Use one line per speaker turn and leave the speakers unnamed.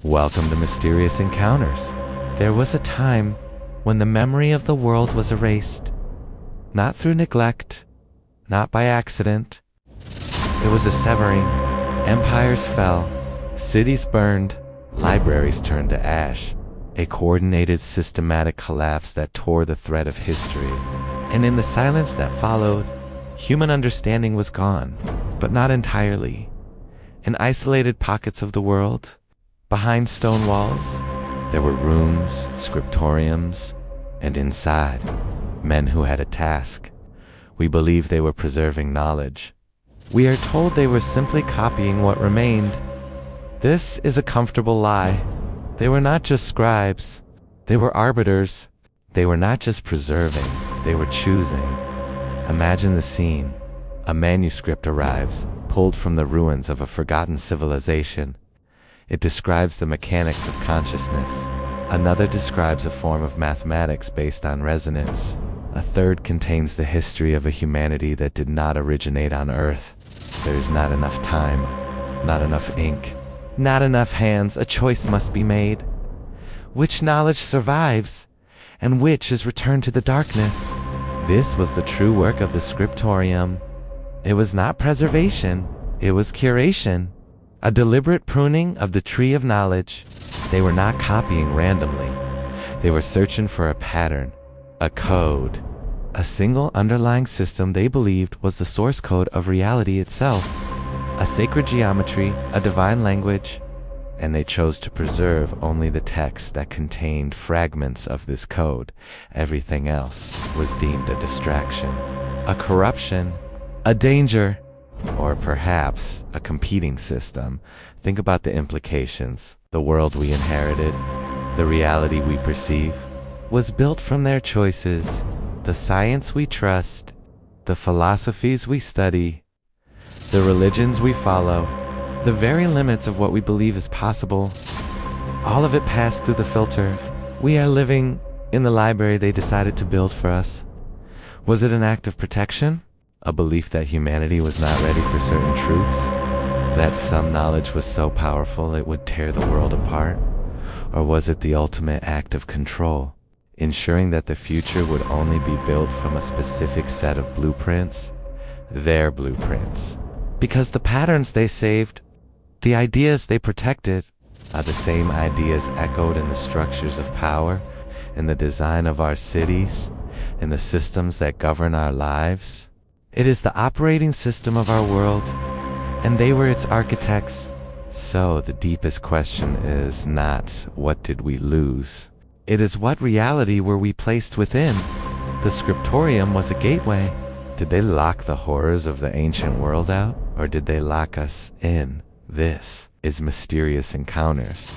Welcome to Mysterious Encounters. There was a time when the memory of the world was erased, not through neglect, not by accident. It was a severing. Empires fell, cities burned, libraries turned to ash. A coordinated, systematic collapse that tore the thread of history. And in the silence that followed, human understanding was gone, but not entirely. In isolated pockets of the world, behind stone walls, there were rooms, scriptoriums, and inside, men who had a task. We believe they were preserving knowledge. We are told they were simply copying what remained. This is a comfortable lie. They were not just scribes. They were arbiters. They were not just preserving. They were choosing. Imagine the scene. A manuscript arrives, pulled from the ruins of a forgotten civilization. It describes the mechanics of consciousness. Another describes a form of mathematics based on resonance. A third contains the history of a humanity that did not originate on Earth. There is not enough time, not enough ink, not enough hands. A choice must be made. Which knowledge survives, and which is returned to the darkness? This was the true work of the Scriptorium. It was not preservation, it was curation. A deliberate pruning of the tree of knowledge. They were not copying randomly. They were searching for a pattern, a code, a single underlying system they believed was the source code of reality itself, a sacred geometry, a divine language, and they chose to preserve only the text that contained fragments of this code. Everything else was deemed a distraction, a corruption, a danger, or perhaps a competing system. Think about the implications. The world we inherited, the reality we perceive, was built from their choices. The science we trust, the philosophies we study, the religions we follow, the very limits of what we believe is possible, all of it passed through the filter. We are living in the library they decided to build for us. Was it an act of protection? A belief that humanity was not ready for certain truths? That some knowledge was so powerful it would tear the world apart? Or was it the ultimate act of control, ensuring that the future would only be built from a specific set of blueprints? Their blueprints. Because the patterns they saved, the ideas they protected, are the same ideas echoed in the structures of power, in the design of our cities, in the systems that govern our lives. It is the operating system of our world, and they were its architects. So the deepest question is not, what did we lose? It is, what reality were we placed within? The Scriptorium was a gateway. Did they lock the horrors of the ancient world out, or did they lock us in? This is Mysterious Encounters.